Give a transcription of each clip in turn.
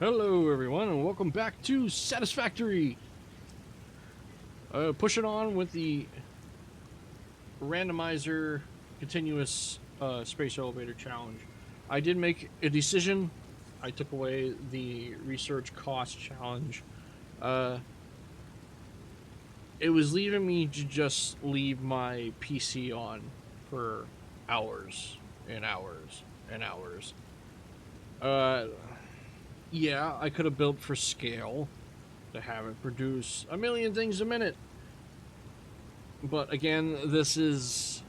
Hello everyone and welcome back to Satisfactory! Pushing on with the Randomizer continuous space elevator challenge. I did make a decision. I took away the research cost challenge. Uh, it was leaving me to just leave my PC on for hours and hours and hours. Uh, yeah, I could have built for scale to have it produce a million things a minute. But again, this is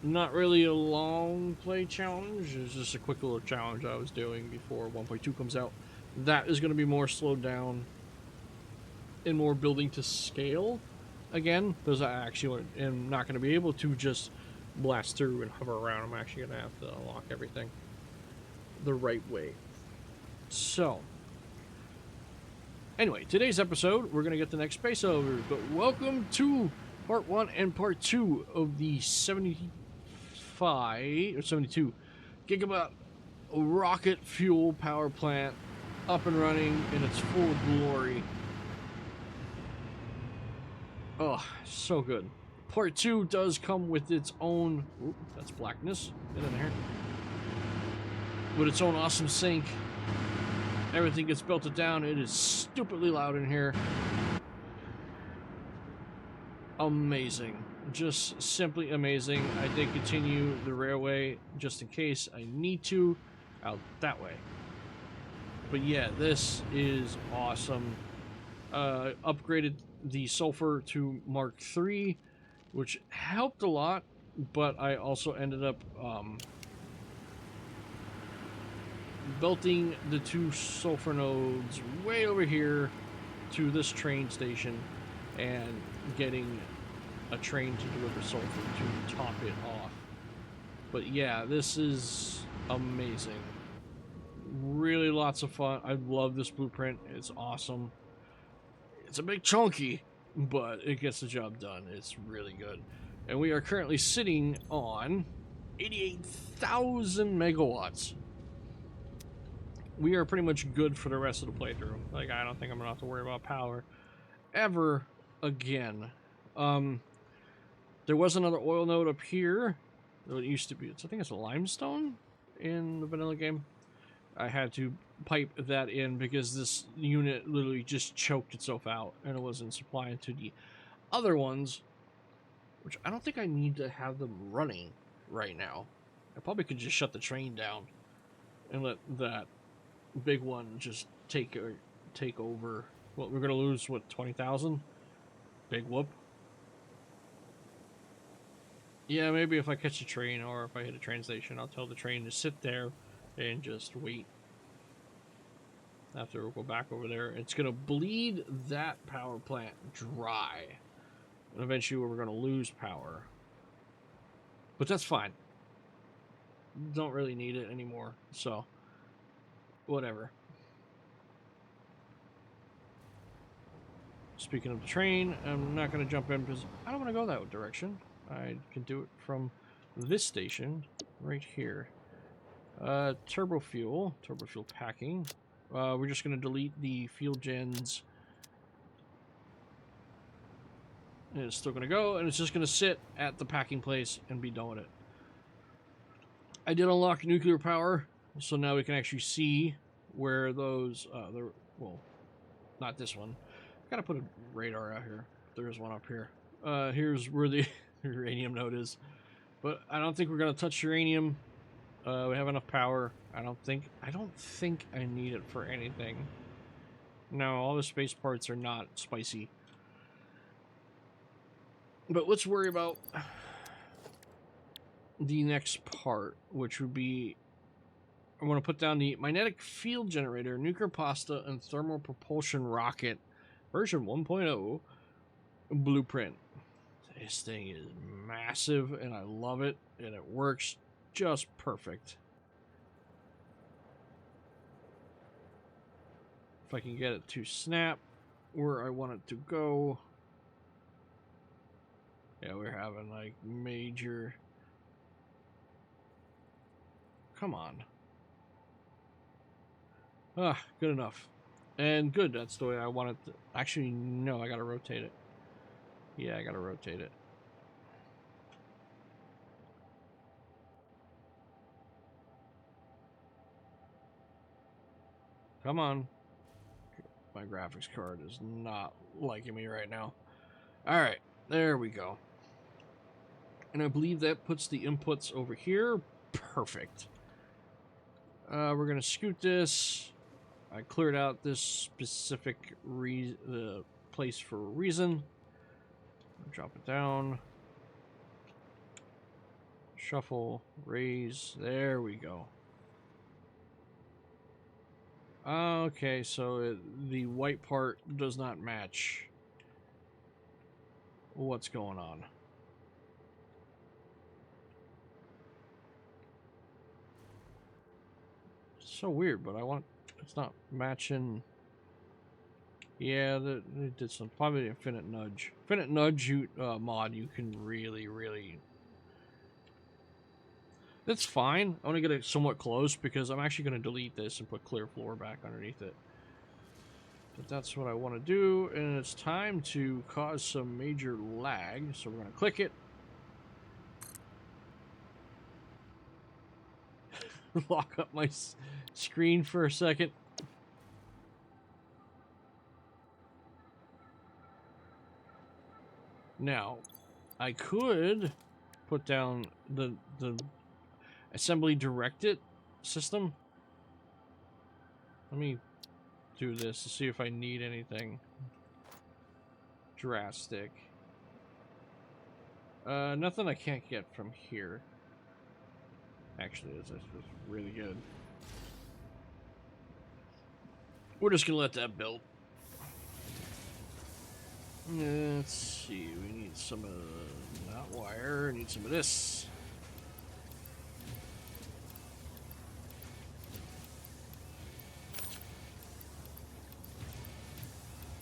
not really a long play challenge. It's just a quick little challenge I was doing before 1.2 comes out. That is going to be more slowed down and more building to scale. Again, because I actually am not going to be able to just blast through and hover around. I'm actually going to have to unlock everything the right way. So, anyway, today's episode, we're going to get the next space over. But welcome to part 1 and part 2 of the 75 or 72 gigawatt rocket fuel power plant up and running in its full glory. Oh, so good. Part 2 does come with its own... Ooh, that's blackness. Get in there. With its own awesome sync. Everything gets belted down. It is stupidly loud in here. Amazing. Just simply amazing. I did continue the railway just in case I need to out that way. But yeah, this is awesome. Upgraded the sulfur to Mark III, which helped a lot, but I also ended up belting the two sulfur nodes way over here to this train station and getting a train to deliver sulfur to top it off. But yeah, this is amazing. Really lots of fun. I love this blueprint. It's awesome. It's a bit chunky, but it gets the job done. It's really good. And we are currently sitting on 88,000 megawatts. We are pretty much good for the rest of the playthrough. Like, I don't think I'm gonna have to worry about power ever again. There was another oil node up here. It used to be, I think it's a limestone in the vanilla game. I had to pipe that in because this unit literally just choked itself out and it wasn't supplying to the other ones, which I don't think I need to have them running right now. I probably could just shut the train down and let that big one just take over. Well, we're gonna lose what, 20,000? Big whoop. Yeah, maybe if I catch a train or if I hit a train station, I'll tell the train to sit there and just wait. After we'll go back over there, it's gonna bleed that power plant dry, and eventually we're gonna lose power. But that's fine. Don't really need it anymore, so whatever. Speaking of the train, I'm not gonna jump in because I don't want to go that direction. I can do it from this station right here. Turbo fuel packing. We're just gonna delete the fuel gens. And it's still gonna go, and it's just gonna sit at the packing place and be done with it. I did unlock nuclear power, so now we can actually see where those, well, not this one. Gotta put a radar out here. There is one up here. Here's where the uranium node is. But I don't think we're gonna touch uranium. We have enough power. I don't think I need it for anything. No, all the space parts are not spicy. But let's worry about the next part, which would be, I want to put down the magnetic field generator, nuclear pasta, and thermal propulsion rocket version 1.0 blueprint. This thing is massive, and I love it, and it works just perfect. If I can get it to snap where I want it to go. Yeah, we're having like major... Come on. Ah, good enough. And good, that's the way I want it to... Actually, no, I gotta rotate it. Yeah, I gotta rotate it. Come on. My graphics card is not liking me right now. Alright, there we go. And I believe that puts the inputs over here. Perfect. We're gonna scoot this. I cleared out this specific place for a reason. Drop it down. Shuffle, raise. There we go. Okay, so the white part does not match what's going on. It's so weird, but it's not matching. Yeah, they did some, probably Infinite Nudge. Infinite Nudge mod, you can really... That's fine. I want to get it somewhat close because I'm actually going to delete this and put clear floor back underneath it. But that's what I want to do, and it's time to cause some major lag, so we're going to click it. Lock up my screen for a second. Now, I could put down the assembly directed system. Let me do this to see if I need anything drastic. Nothing I can't get from here. Actually, this is really good. We're just gonna let that build. Let's see, we need some of that wire, need some of this.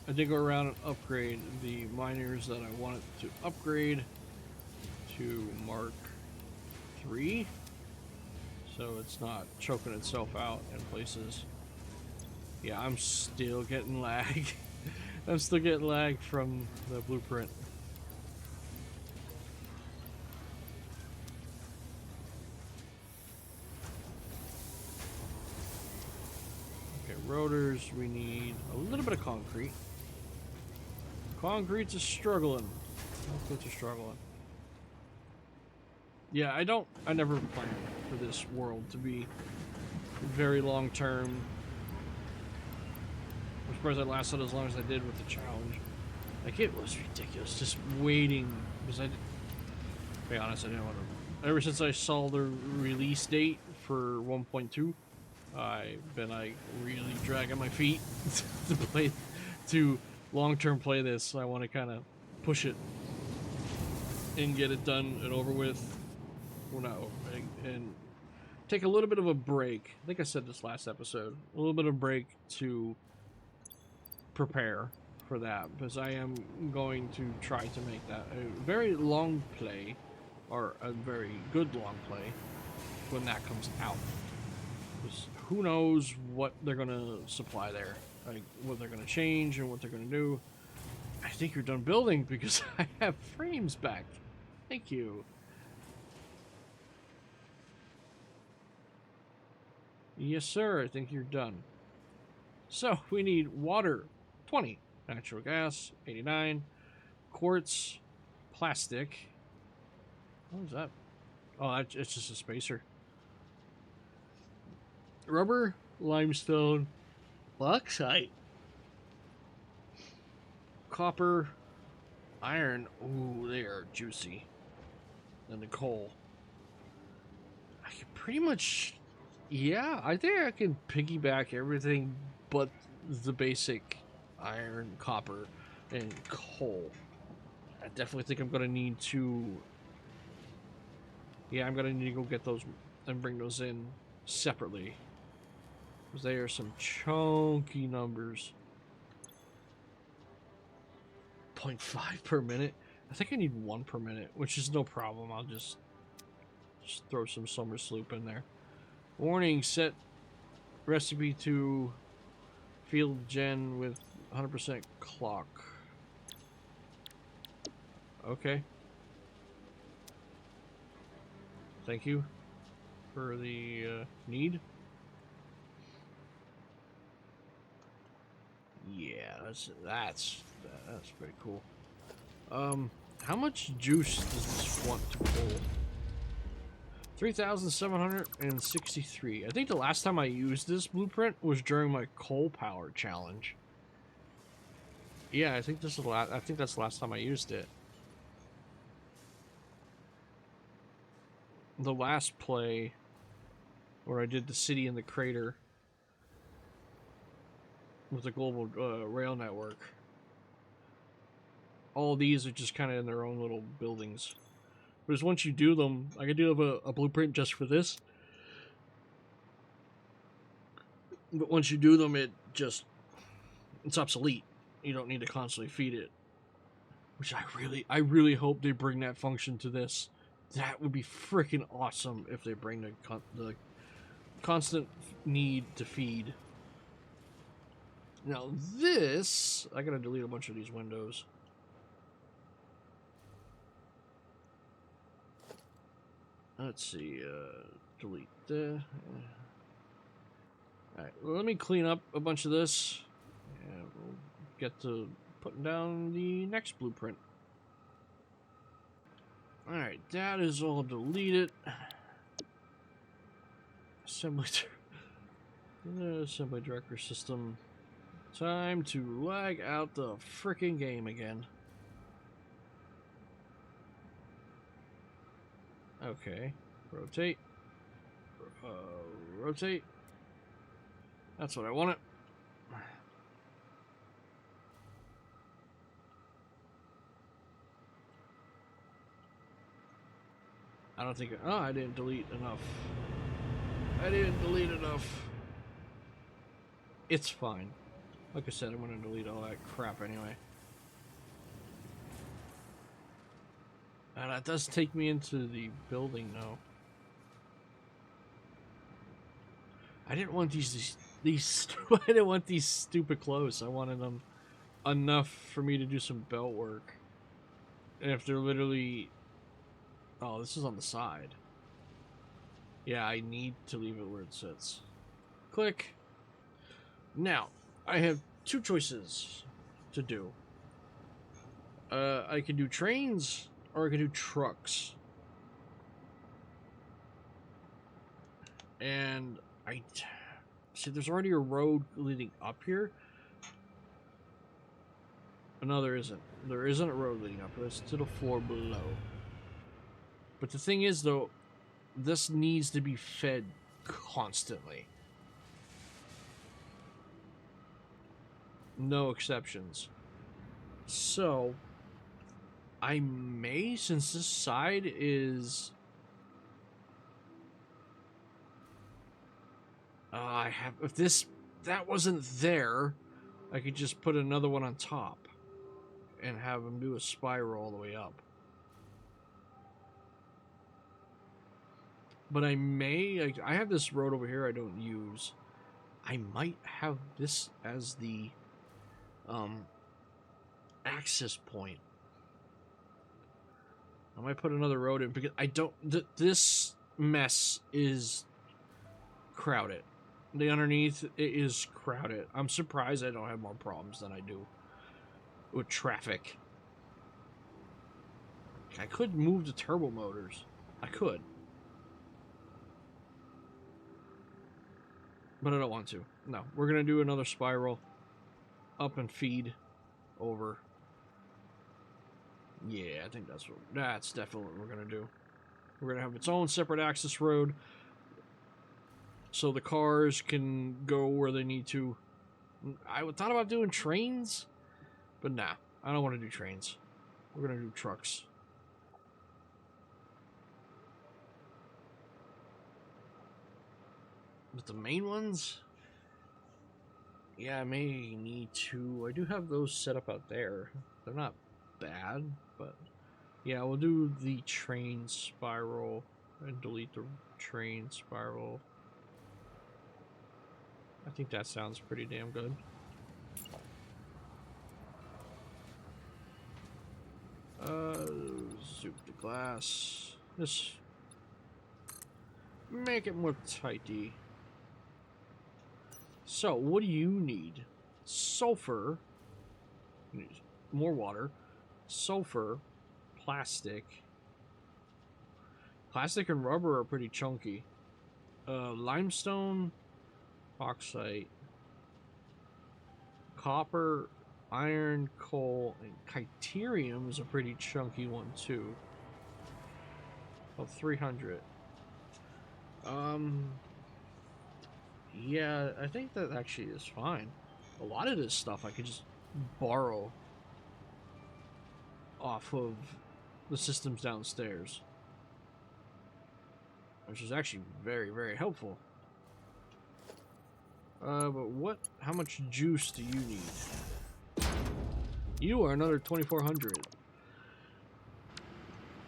I did go around and upgrade the miners that I wanted to upgrade to Mark 3, so it's not choking itself out in places. Yeah, I'm still getting lag. I'm still getting lag from the blueprint. Okay, rotors, we need a little bit of concrete. Concrete's a struggling. Concrete's a struggling. Yeah, I never planned for this world to be very long term. I'm surprised that lasted as long as I did with the challenge. Like, it was ridiculous just waiting, because to be honest, I didn't want to. Ever since I saw the release date for 1.2, I've been like really dragging my feet to long-term play this. I want to kind of push it and get it done and over with. Well, not over, and take a little bit of a break. I think I said this last episode. A little bit of break to prepare for that, because I am going to try to make that a very long play, or a very good long play, when that comes out. Because who knows what they're gonna supply there, like what they're gonna change and what they're gonna do. I think you're done building because I have frames back. Thank you. Yes, sir. I think you're done. So we need water, 20. Natural gas, 89. Quartz, plastic. What is that? Oh, it's just a spacer. Rubber, limestone, bauxite, copper, iron. Ooh, they are juicy. And the coal. I can pretty much... Yeah, I think I can piggyback everything but the basic iron, copper, and coal. I definitely think I'm going to need to... Yeah, I'm going to need to go get those and bring those in separately. Because they are some chunky numbers. 0.5 per minute? I think I need 1 per minute, which is no problem. I'll just throw some summer sloop in there. Warning, set Recipe to field gen with 100% clock. Okay. Thank you for the need. Yeah, that's pretty cool. How much juice does this want to pull? 3,763. I think the last time I used this blueprint was during my coal power challenge. Yeah, I think this is I think that's the last time I used it. The last play where I did the city in the crater with the global rail network. All these are just kind of in their own little buildings. Because once you do them, I do have a blueprint just for this. But once you do them, it's obsolete. You don't need to constantly feed it. Which I really hope they bring that function to this. That would be freaking awesome if they bring the constant need to feed. Now this, I gotta delete a bunch of these windows. Let's see, delete the... Alright, well, let me clean up a bunch of this. And we'll get to putting down the next blueprint. Alright, that is all deleted. Assembly director system. Time to lag out the frickin' game again. Okay, rotate. Rotate. That's what I wanted. I don't think... Oh, I didn't delete enough. It's fine. Like I said, I'm going to delete all that crap anyway. And that does take me into the building, though. I didn't want these I didn't want these stupid clothes. I wanted them enough for me to do some belt work. And if they're literally... Oh, this is on the side. Yeah, I need to leave it where it sits. Click. Now, I have two choices to do. I can do trains, or I can do trucks. And I... See, there's already a road leading up here. No, there isn't. There isn't a road leading up. It's to the floor below. But the thing is, though, this needs to be fed constantly. No exceptions. So, I may, since this side is... if that wasn't there, I could just put another one on top and have them do a spiral all the way up. But I may, I have this road over here I don't use. I might have this as the access point. I might put another road in because I don't, this mess is crowded. The underneath, it is crowded. I'm surprised I don't have more problems than I do with traffic. I could move the turbo motors. I could. But I don't want to. No, we're going to do another spiral. Up and feed over. Yeah, I think that's definitely what we're going to do. We're going to have its own separate access road. So the cars can go where they need to. I thought about doing trains. But nah, I don't want to do trains. We're going to do trucks. But the main ones, yeah, I may need to. I do have those set up out there. They're not bad, but yeah, we'll do the train spiral and delete the train spiral. I think that sounds pretty damn good. Zoop the glass. Just make it more tighty. So, what do you need? Sulfur. More water. Sulfur. Plastic. Plastic and rubber are pretty chunky. Limestone. Bauxite. Copper. Iron, coal, and chyterium is a pretty chunky one too. About 300. Yeah, I think that actually is fine. A lot of this stuff I could just borrow off of the systems downstairs, which is actually very, very helpful. But what? How much juice do you need? You are another 2,400.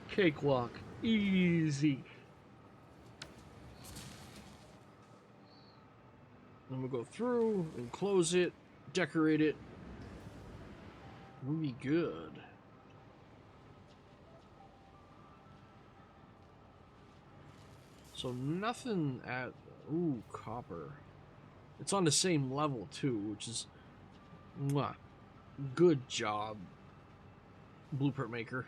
Cakewalk. Easy. And we'll go through and close it, decorate it. We'll be good. So nothing at... Ooh, copper. It's on the same level too, which is... Mwah. Good job, Blueprint Maker.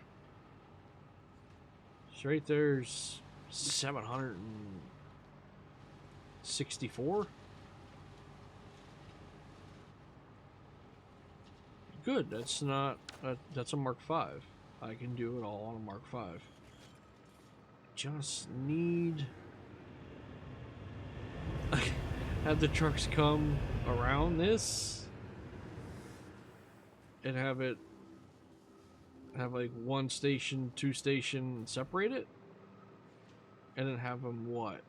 So right there's 764. Good, that's not... that's a Mark V. I can do it all on a Mark V. Just need... have the trucks come around this and have it have like one station, two station, separate it, and then have them what?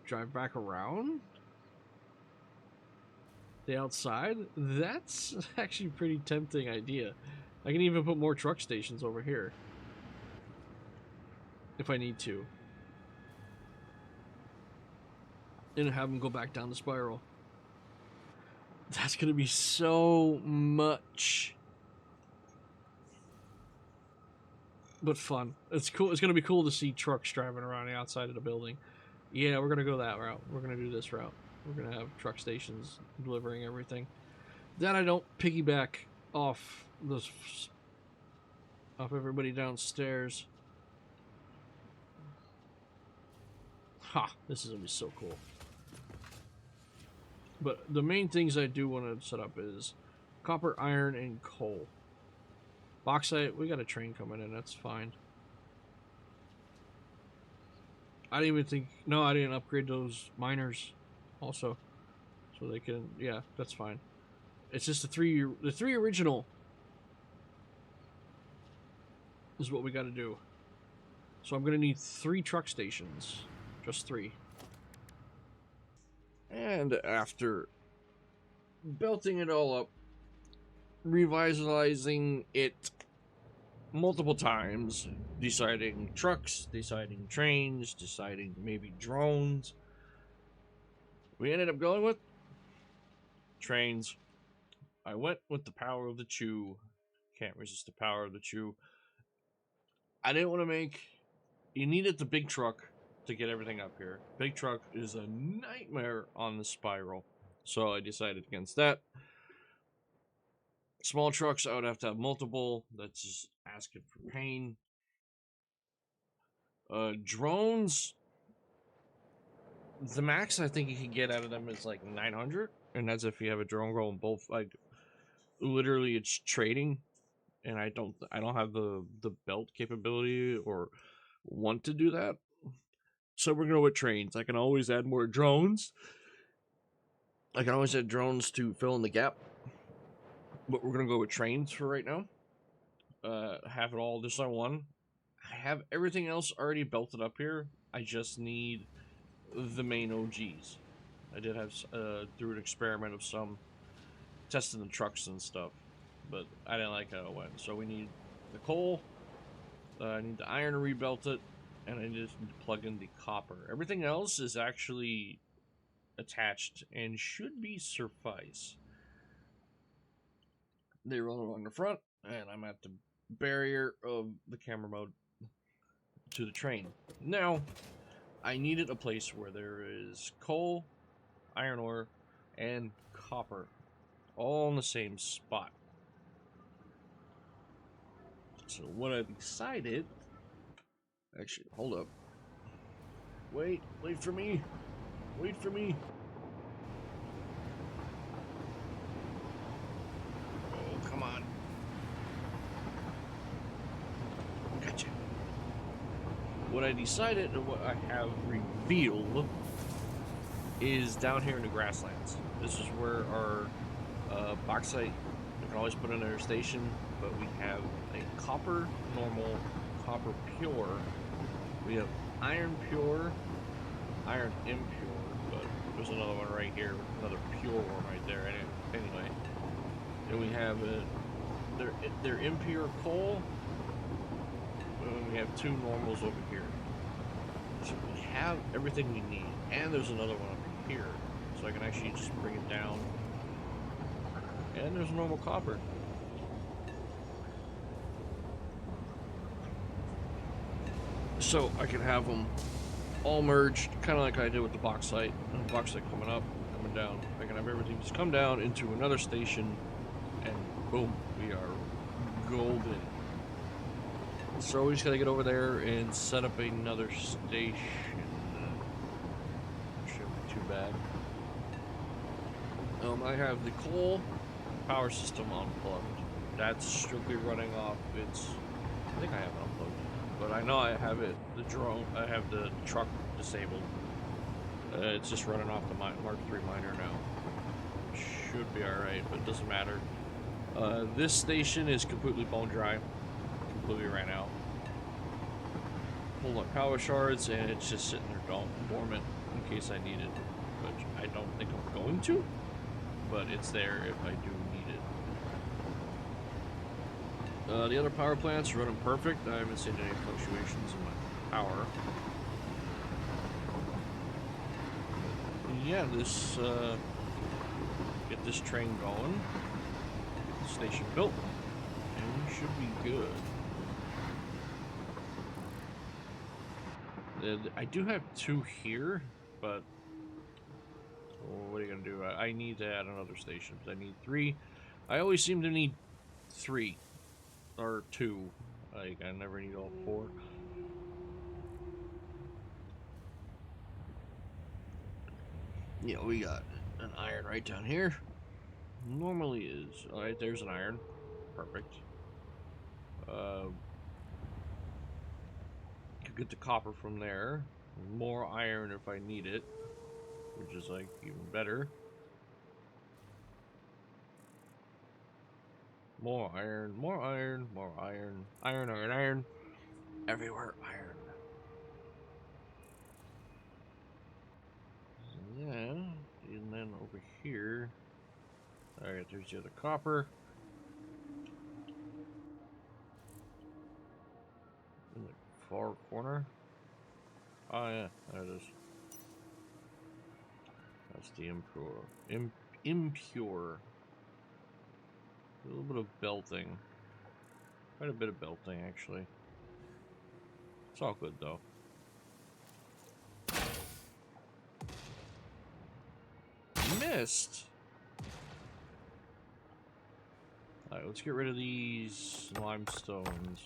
Drive back around the outside? That's actually a pretty tempting idea. I can even put more truck stations over here if I need to, and have them go back down the spiral. That's gonna be so much, but fun. It's cool. It's gonna be cool to see trucks driving around the outside of the building. Yeah, we're gonna go that route. We're gonna do this route. We're gonna have truck stations delivering everything. Then I don't piggyback off those, off everybody downstairs. Ha! This is gonna be so cool. But the main things I do want to set up is copper, iron, and coal. Bauxite, we got a train coming in, that's fine. I didn't even think... No, I didn't upgrade those miners also. So they can... Yeah, that's fine. It's just the three original is what we got to do. So I'm going to need 3 truck stations. Just 3. And after belting it all up, revitalizing it multiple times, deciding trucks, deciding trains, deciding maybe drones, we ended up going with trains. I went with the power of the chew. Can't resist the power of the chew. I didn't want to make... You needed the big truck to get everything up here. Big truck is a nightmare on the spiral, so I decided against that. Small trucks, I would have to have multiple. That's just asking for pain. Drones, the max I think you can get out of them is like 900, and that's if you have a drone going both. Like, literally, it's trading, and I don't have the belt capability or want to do that. So we're gonna go with trains. I can always add more drones. I can always add drones to fill in the gap, but we're gonna go with trains for right now. Have it all just on one. I have everything else already belted up here. I just need the main OGs. I did have through an experiment of some testing the trucks and stuff, but I didn't like how it went. So we need the coal. I need the iron to rebelt it. and I just need to plug in the copper. Everything else is actually attached and should be suffice. They roll along the front, and I'm at the barrier of the camera mode to the train. Now, I needed a place where there is coal, iron ore, and copper, all in the same spot. So what I decided, actually, hold up. Wait for me. Wait for me. Oh, come on. Gotcha. What I decided and what I have revealed is down here in the grasslands. This is where our bauxite, we can always put in our station, but we have a copper normal, copper pure. We have iron pure, iron impure, but there's another one right here, another pure one right there. Anyway, and we have their impure coal, and we have two normals over here. So we have everything we need, and there's another one up here, so I can actually just bring it down. And there's normal copper. So I can have them all merged, kind of like I did with the bauxite. And the bauxite coming up, coming down. I can have everything just come down into another station, and boom, we are golden. So we just gotta get over there and set up another station. Shouldn't be too bad. I have the coal power system unplugged. That's strictly running off its. I think I have it unplugged, but I know I have it. The drone. I have the truck disabled. It's just running off the Mark III miner now. Should be all right, but it doesn't matter. This station is completely bone dry. Completely ran out. Pulled up power shards, and it's just sitting there dormant in case I need it, which I don't think I'm going to, but it's there if I do need it. The other power plants are running perfect. I haven't seen any fluctuations in my power. Yeah, this get this train going, get the station built, and we should be good. I do have two here, but what are you gonna do? I need to add another station. I need three. I always seem to need three or two. Like I never need all four. Yeah, we got an iron right down here. Normally is all right. There's an iron. Perfect. Could get the copper from there. More iron if I need it, which is like even better. More iron, more iron, more iron. Iron, iron, iron. Everywhere iron. Yeah, and then over here. Alright, there's the other copper. In the far corner. Oh yeah, there it is. That's the impure. Impure. A little bit of belting. Quite a bit of belting, actually. It's all good, though. Missed! Alright, let's get rid of these limestones.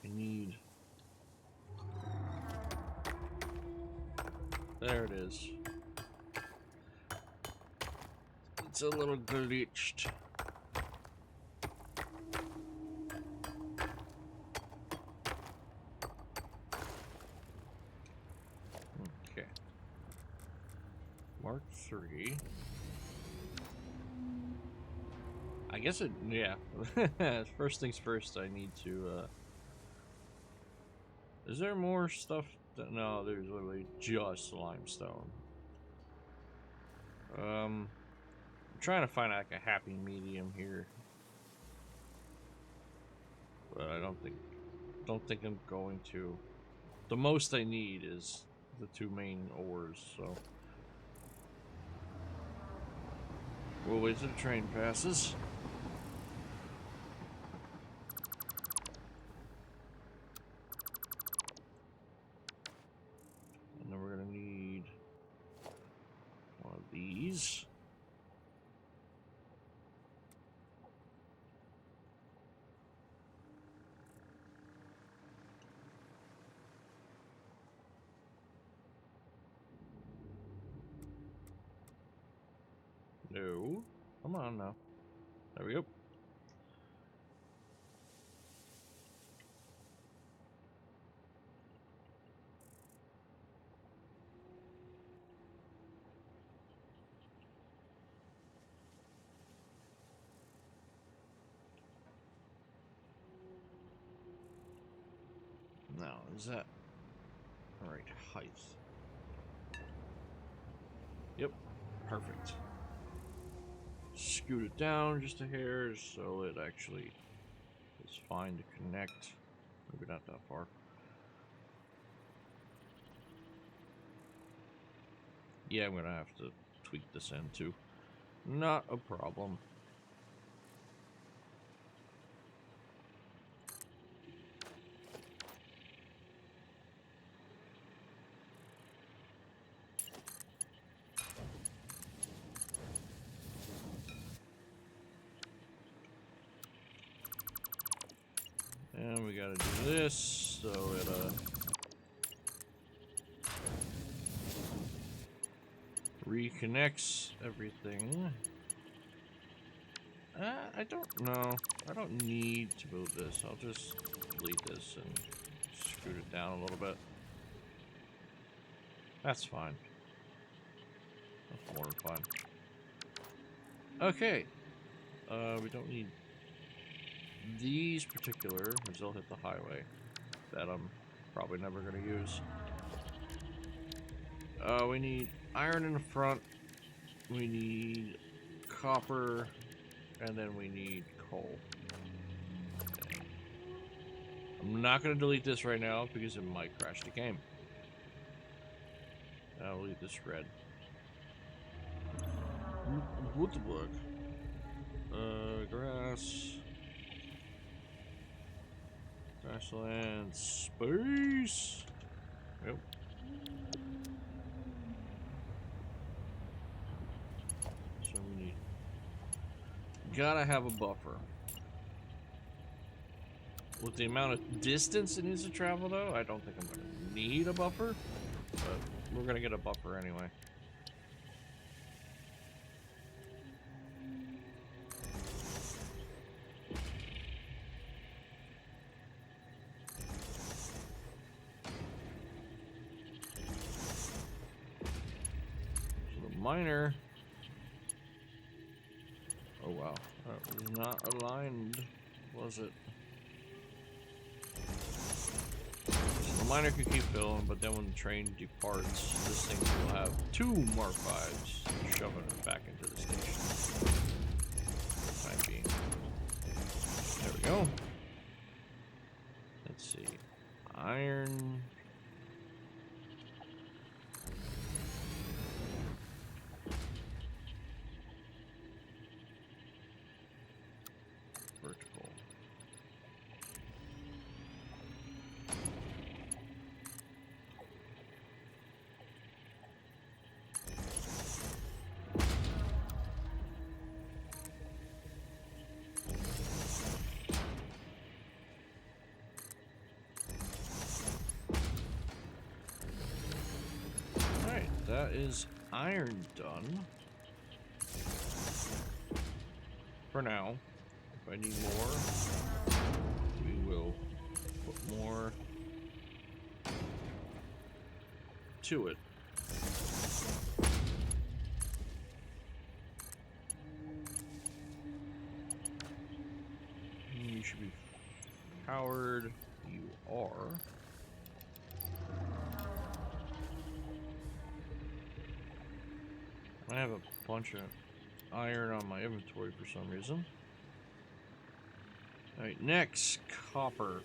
I need... There it is. It's a little glitched. Okay. Mark 3. guess it, yeah. First things first, I need to, is there more stuff? No, there's literally just limestone. I'm trying to find like a happy medium here. But I don't think I'm going to. The most I need is the 2 main ores, so. We'll wait till the train passes. And then we're gonna need one of these. No. Come on now. There we go. Now, is that all right? Height. Yep. Perfect. Scoot it down just a hair so it actually is fine to connect. Maybe not that far. Yeah, I'm gonna have to tweak this end too. Not a problem. And we gotta do this so it reconnects everything. I don't know. I don't need to move this. I'll just delete this and scoot it down a little bit. That's fine. That's more than fine. Okay. We don't need these particular, because they'll hit the highway. That I'm probably never going to use. We need iron in the front. We need copper. And then we need coal. Okay. I'm not going to delete this right now because it might crash the game. I'll leave this red. What the fuck? Grass. Grassland. Space. Yep. So we need. Gotta have a buffer. With the amount of distance it needs to travel, though, I don't think I'm gonna need a buffer. But we're gonna get a buffer anyway. So the miner. Oh wow, that was not aligned, was it? So the miner can keep filling, but then when the train departs, this thing will have 2 Mark 5s shoving it back into the station. For the time being. There we go. Let's see. Iron. Vertical. Alright, that is iron done. For now. If I need more, we will put more to it. you should be powered. You are. I have a bunch of iron on my inventory for some reason. Alright, next, copper.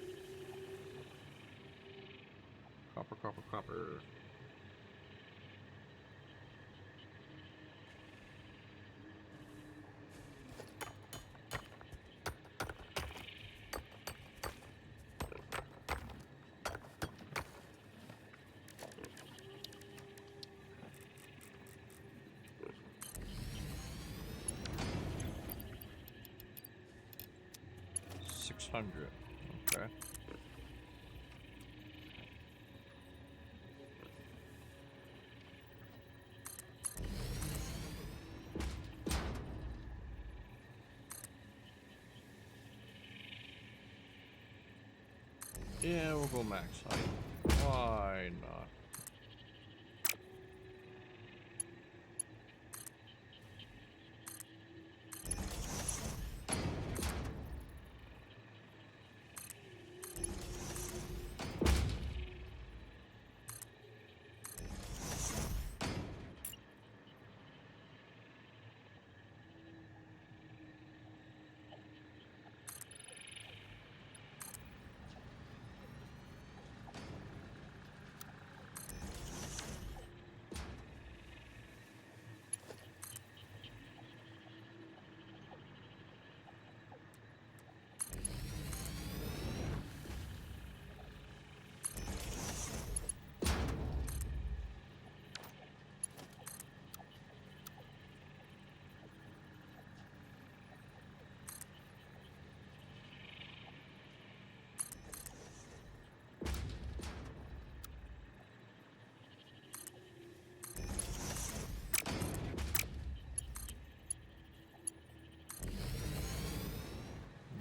Copper, copper, copper. Okay. Yeah, we'll go max height. Why not?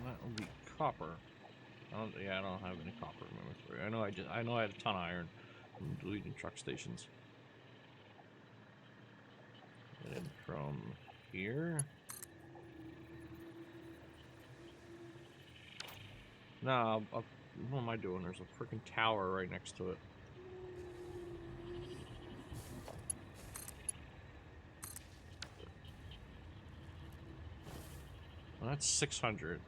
That will be copper. I don't have any copper in my inventory. I know I had a ton of iron from deleting truck stations. And then from here. Nah, what am I doing? There's a freaking tower right next to it. Well, that's 600.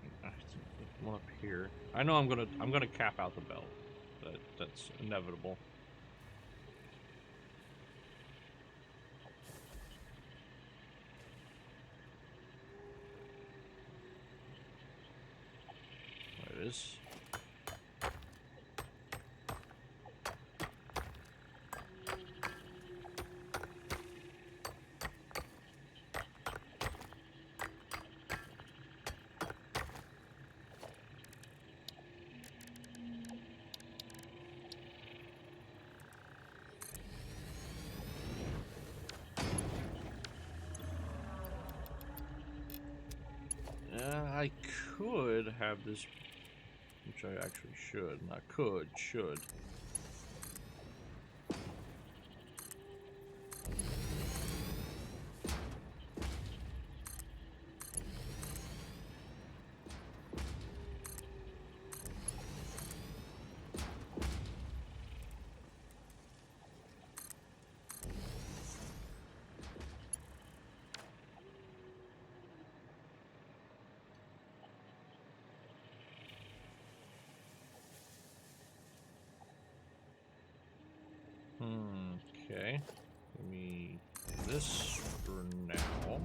One up here. I know I'm gonna cap out the belt. That's inevitable. There it is. I could have this, which I actually should. Not could, should. Okay. Give me this for now.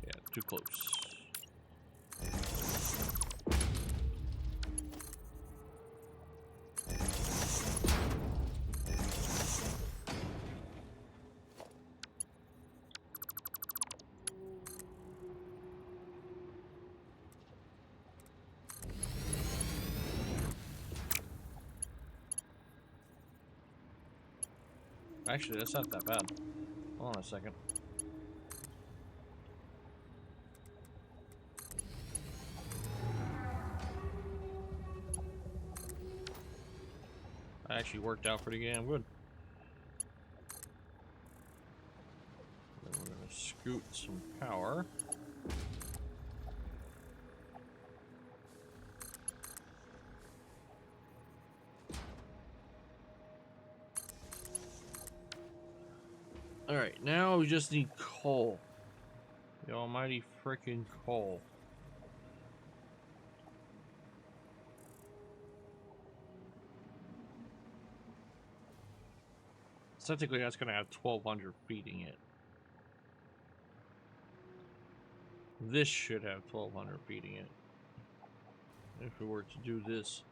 Yeah, too close. Actually, that's not that bad. Hold on a second. actually worked out pretty damn good. Then we're gonna scoot some power. Alright, now we just need coal. The almighty frickin' coal. Technically, that's gonna have 1,200 feeding it. This should have 1,200 feeding it. If we were to do this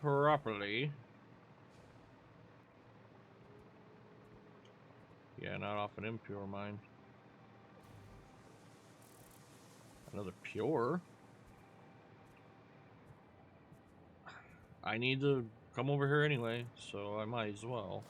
properly. Yeah, not off an impure mine. Another pure. I need to come over here anyway, so I might as well.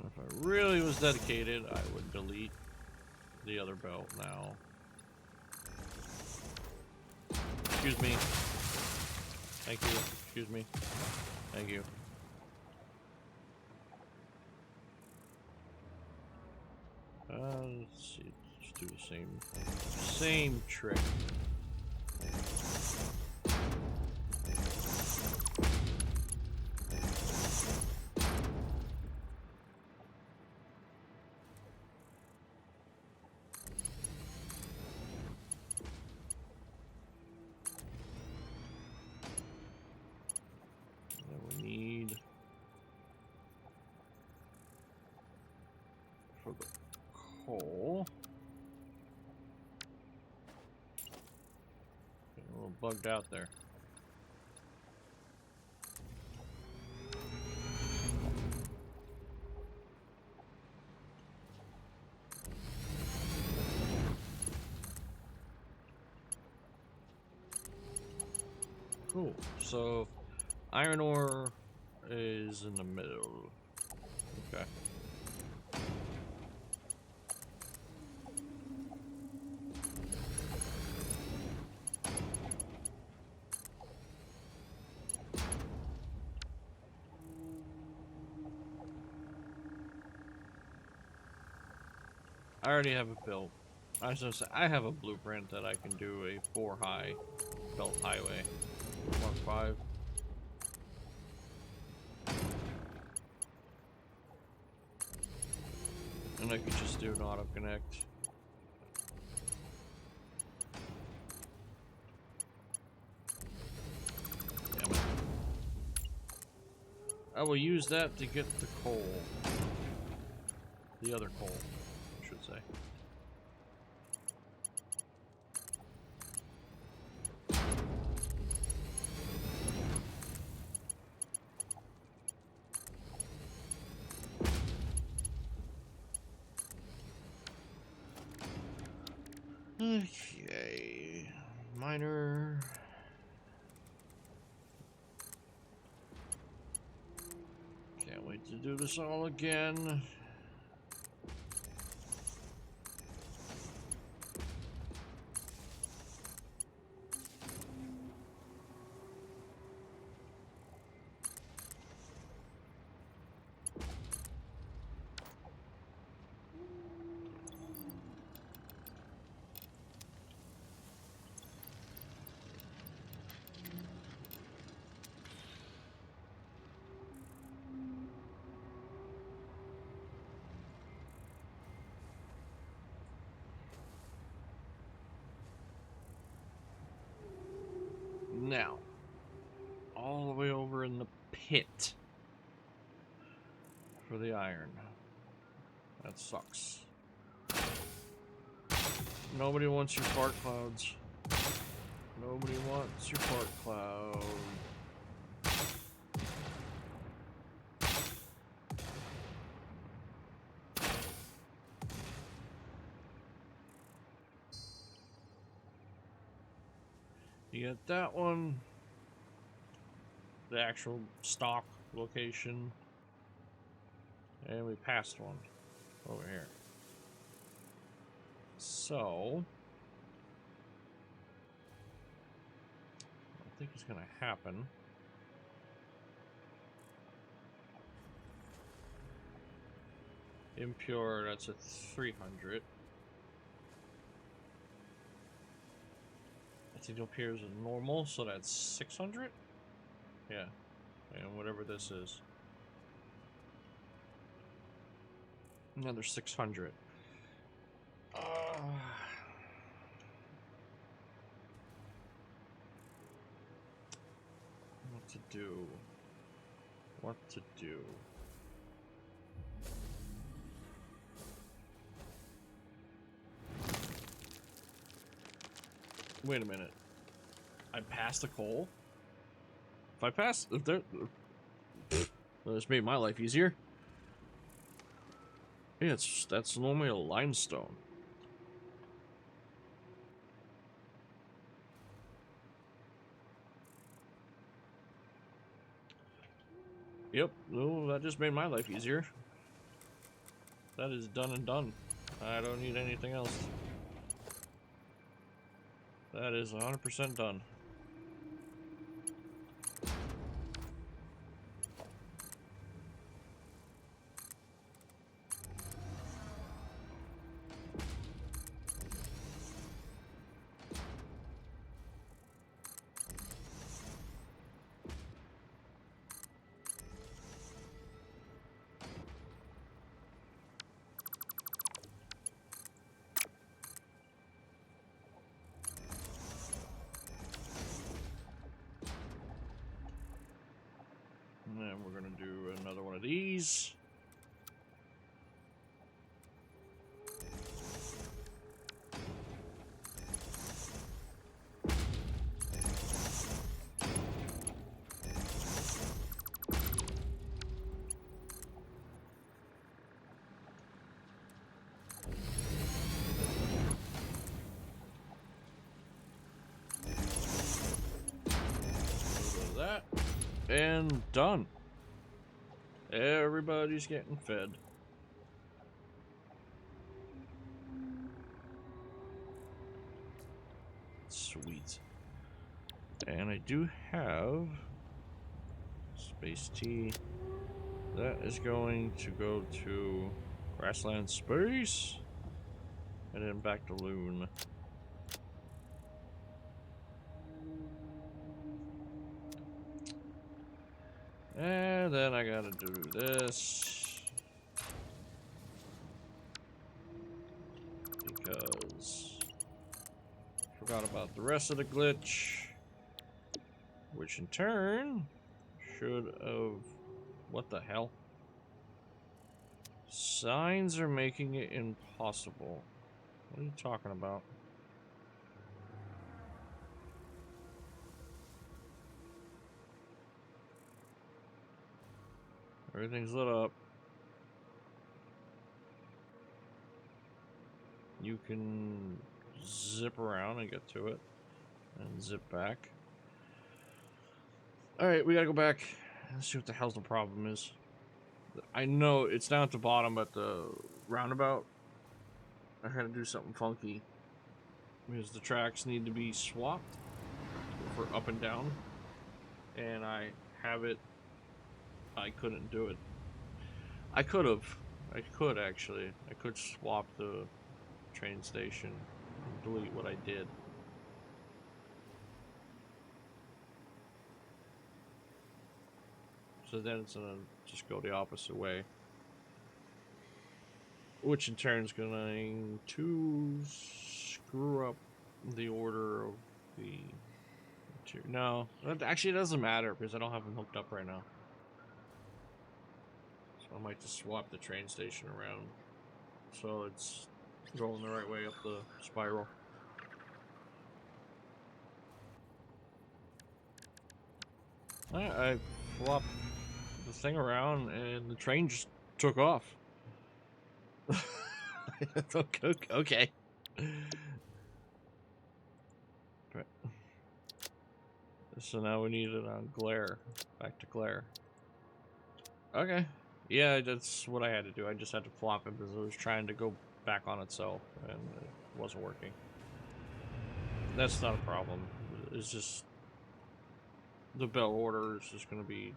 If I really was dedicated, I would delete the other belt now. Excuse me. Thank you. Excuse me. Thank you. Let's see. Just do the same trick. For the coal. Getting a little bugged out there. Cool. So iron ore is in the middle. Okay. I already have it built. I was gonna say, I have a blueprint that I can do a 4-high belt highway. Mark 5. And I could just do an auto connect. Damn it. I will use that to get the coal. The other coal, I should say. Okay, miner. Can't wait to do this all again. Now, all the way over in the pit for the iron. That sucks. Nobody wants your fart clouds. Nobody wants your fart cloud. You get that one. The actual stock location. And we passed one over here. So I think it's gonna happen. Impure, that's a 300. I think up here is a normal, so that's 600? Yeah. And whatever this is. Another 600. What to do? What to do? Wait a minute. I passed the coal? If I pass, if there, well, this made my life easier. Yeah, that's normally a limestone. Yep, no, that just made my life easier. That is done and done. I don't need anything else. That is 100% done. And then we're gonna do another one of these. That and done. Everybody's getting fed. Sweet. And I do have space tea. That is going to go to grassland space and then back to Loon. And then I gotta do this because I forgot about the rest of the glitch, which in turn should have, what the hell? Signs are making it impossible. What are you talking about? Everything's lit up. You can zip around and get to it and zip back. Alright, we gotta go back and see what the hell's the problem is. I know it's down at the bottom at the roundabout. I had to do something funky because the tracks need to be swapped for up and down, and I have it. I couldn't do it. I could have. I could actually. I could swap the train station and delete what I did. So then it's gonna just go the opposite way. Which in turn is going to screw up the order of the... No, actually it doesn't matter because I don't have them hooked up right now. So I might just swap the train station around so it's going the right way up the spiral. I flopped the thing around and the train just took off. Okay. So now we need it on glare. Back to glare. Okay. Yeah, that's what I had to do. I just had to flop it because it was trying to go back on itself and it wasn't working. That's not a problem. It's just the bell order is just going to be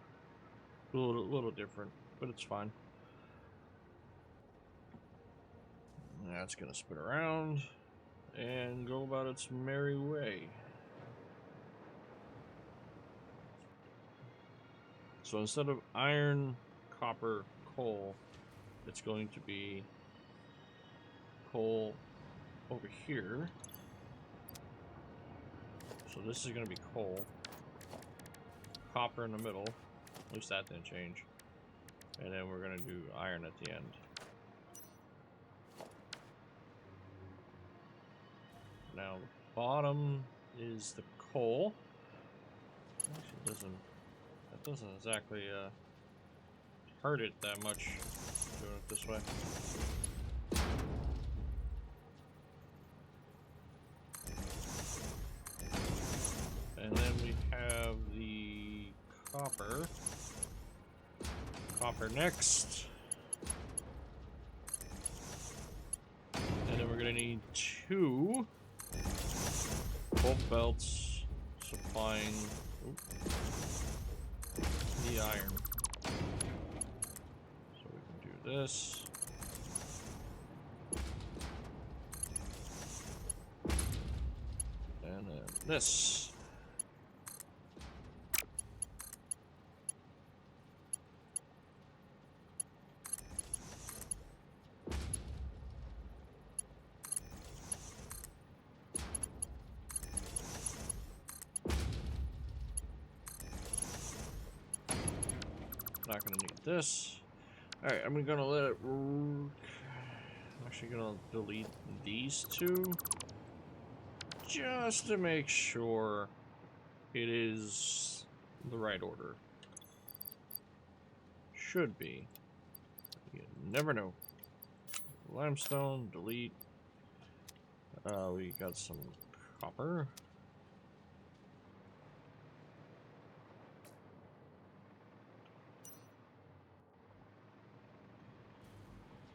a little different, but it's fine. Now it's going to spin around and go about its merry way. So instead of iron, copper, coal, it's going to be coal over here. So this is going to be coal. Copper in the middle. At least that didn't change. And then we're going to do iron at the end. Now the bottom is the coal. Actually, that doesn't exactly hurt it that much doing it this way. And then we have the copper. Copper next. And then we're gonna need 2 bolt belts supplying the iron. So we can do this. And then this. Not gonna need this. Alright, I'm gonna let it. I'm actually gonna delete these 2 just to make sure it is the right order. Should be. You never know. Limestone, delete. We got some copper.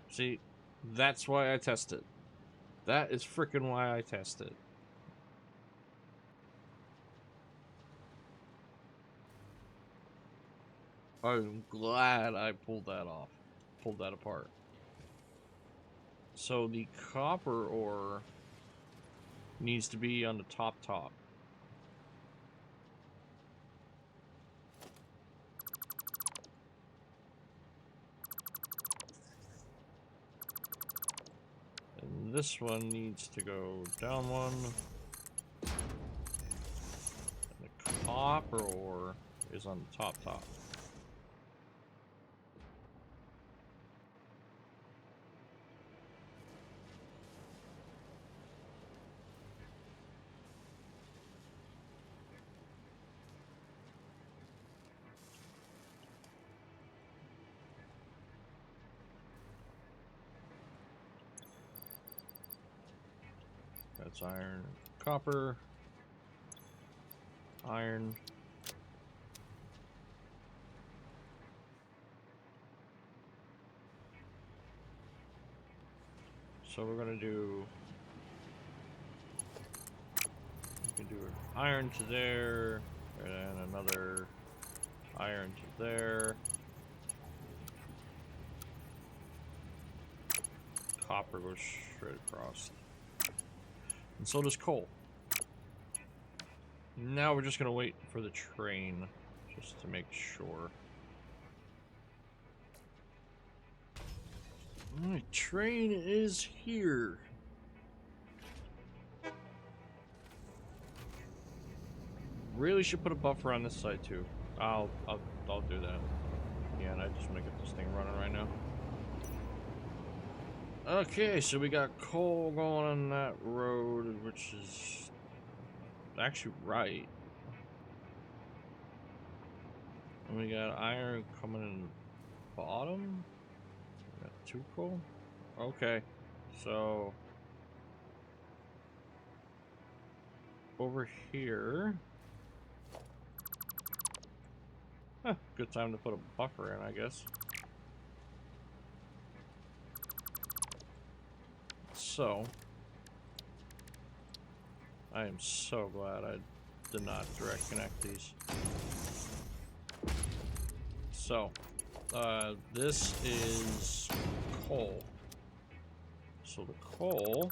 See, that's why I test it. That is freaking why I test it. I'm glad I pulled that off. Pulled that apart. So the copper ore needs to be on the top. And this one needs to go down 1. And the copper ore is on the top. That's iron, copper, iron. So we're gonna do. We can do an iron to there, and another iron to there. Copper goes straight across. And so does coal. Now we're just gonna wait for the train, just to make sure. My train is here. Really should put a buffer on this side too. I'll do that. Yeah, and I just want to get this thing running right now. Okay, so we got coal going on that road, which is actually right. And we got iron coming in the bottom. We got 2 coal. Okay, so over here. Huh, good time to put a buffer in, I guess. So, I am so glad I did not direct connect these. So, this is coal. So the coal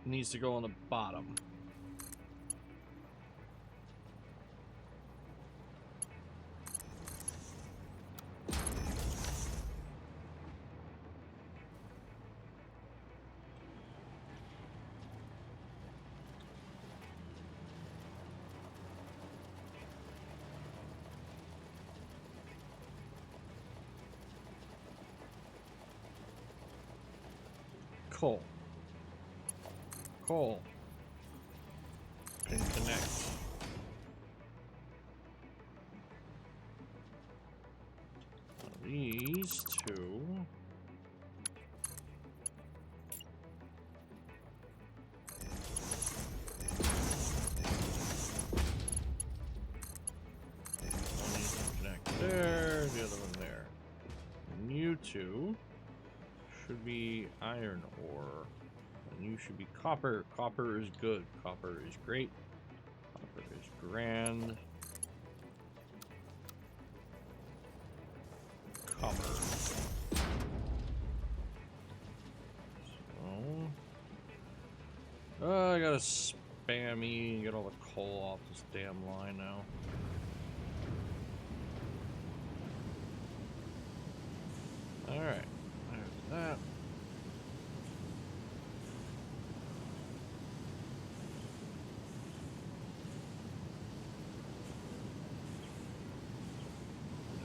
needs to go on the bottom. Coal. Coal can connect. These two. One needs to connect there, the other one there. And you two should be iron ore. And you should be copper. Copper is good. Copper is great. Copper is grand. Copper. So, I gotta spam E and get all the coal off this damn line now. Alright, there's that.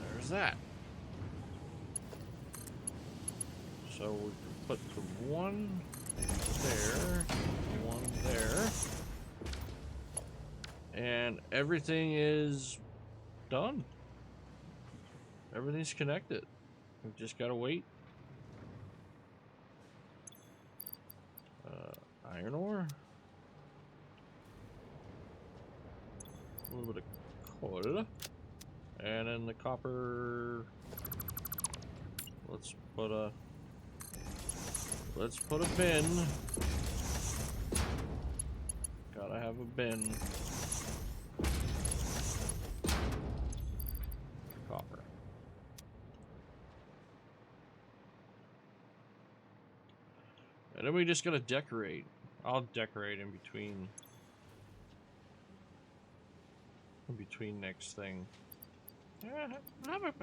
There's that. So we can put the one there, one there, and everything is done. Everything's connected. We've just gotta wait. Iron ore, a little bit of coal, and then the copper. Let's put a bin. Gotta have a bin. Copper. And then we just gotta decorate. I'll decorate in between next thing. Yeah,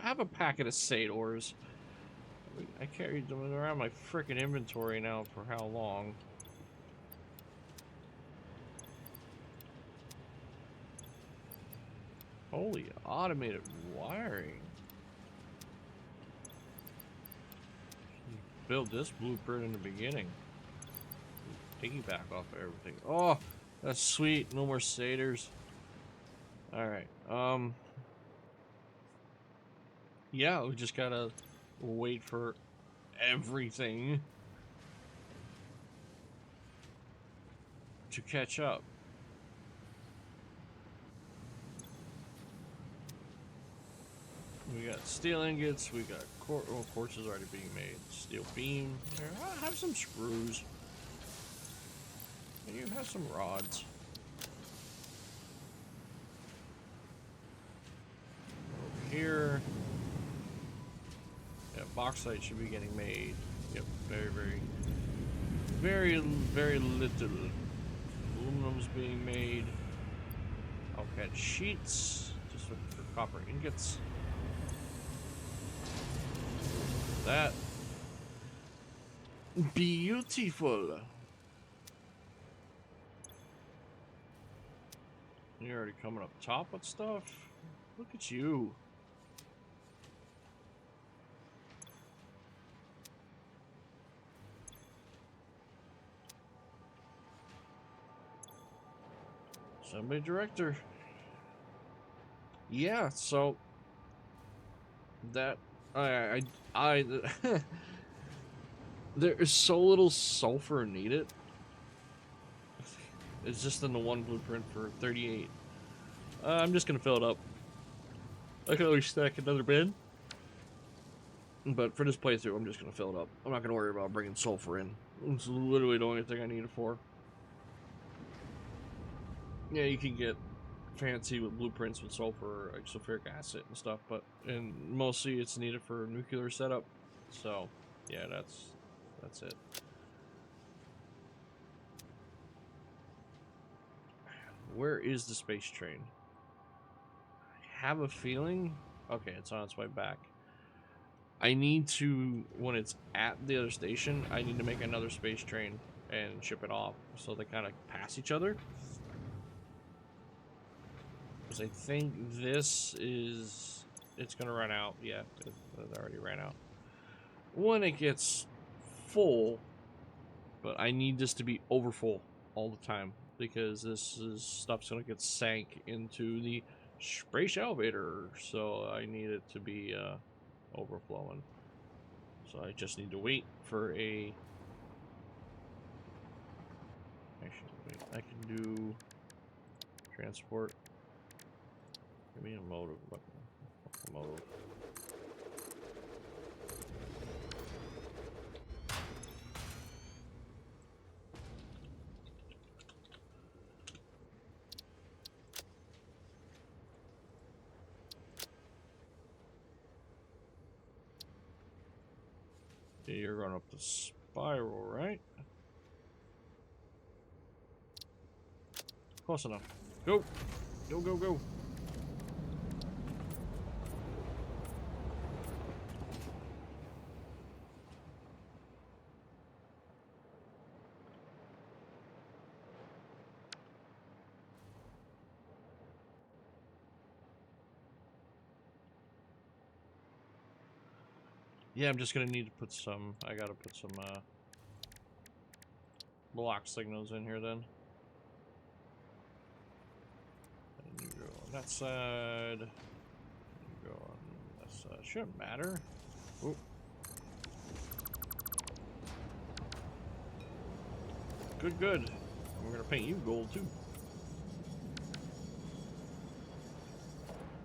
have a packet of Sadors. I carried them around my frickin' inventory now for how long? Holy automated wiring. You build this blueprint in the beginning. Piggyback off of everything. Oh, that's sweet. No more Sadors. Alright, yeah, we just gotta wait for everything to catch up. We got steel ingots, we got quartz is already being made. Steel beam. Here, I'll have some screws. And you have some rods. Over here. Yeah, bauxite should be getting made. Yep, very little. Aluminum's being made. Alcat sheets. Just looking for copper ingots. That. Beautiful. You're already coming up top with stuff? Look at you. Assembly director. Yeah, so that I there is so little sulfur needed. It's just in the one blueprint for 38. I'm just gonna fill it up. I can always stack another bin, but for this playthrough, I'm just gonna fill it up. I'm not gonna worry about bringing sulfur in. It's literally the only thing I need it for. Yeah, you can get fancy with blueprints with sulfur, like sulfuric acid and stuff, but mostly it's needed for nuclear setup. So, yeah, that's it. Where is the space train? I have a feeling. Okay, it's on its way back. I need to, when it's at the other station, I need to make another space train and ship it off so they kind of pass each other. Because I think this is, it's going to run out. Yeah, it already ran out. When it gets full, but I need this to be over full all the time because stuff's going to get sank into the space elevator. So I need it to be overflowing. So I just need to wait for a... Actually, wait, I can do transport. Give me a motive. What the motive? You're going up the spiral, right? Close enough. Go! Go, go, go! Yeah, I'm just gonna need to put some... I gotta put some, block signals in here then. And you go on that side. You go on this side. Shouldn't matter. Oop. Good, good. And we're gonna paint you gold too.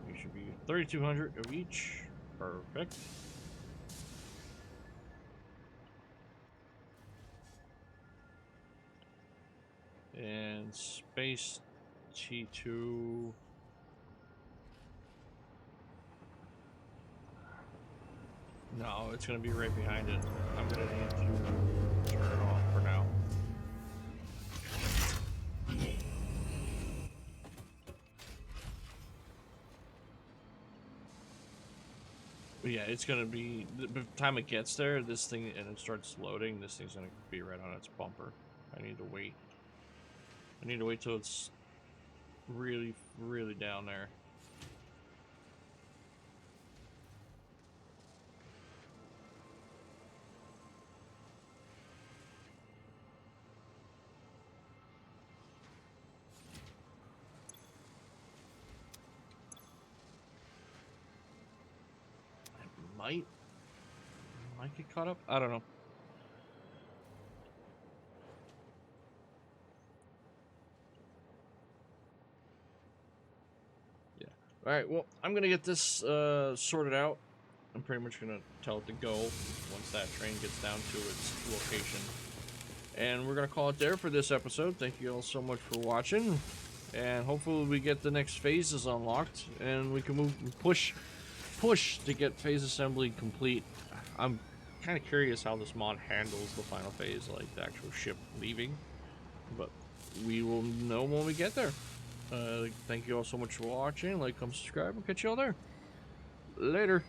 You should be 3,200 of each. Perfect. And space T2. No, it's gonna be right behind it. I'm gonna need to turn it off for now. But yeah, it's gonna be, by the time it gets there, this thing, and it starts loading, this thing's gonna be right on its bumper. I need to wait. I need to wait till it's really, really down there. Might get caught up. I don't know. Yeah. All right. Well, I'm gonna get this sorted out. I'm pretty much gonna tell it to go once that train gets down to its location. And we're gonna call it there for this episode. Thank you all so much for watching. And hopefully we get the next phases unlocked and we can push to get phase assembly complete. I'm kind of curious how this mod handles the final phase, like the actual ship leaving, but we will know when we get there. Thank you all so much for watching. Like, comment, subscribe, and catch you all there. Later.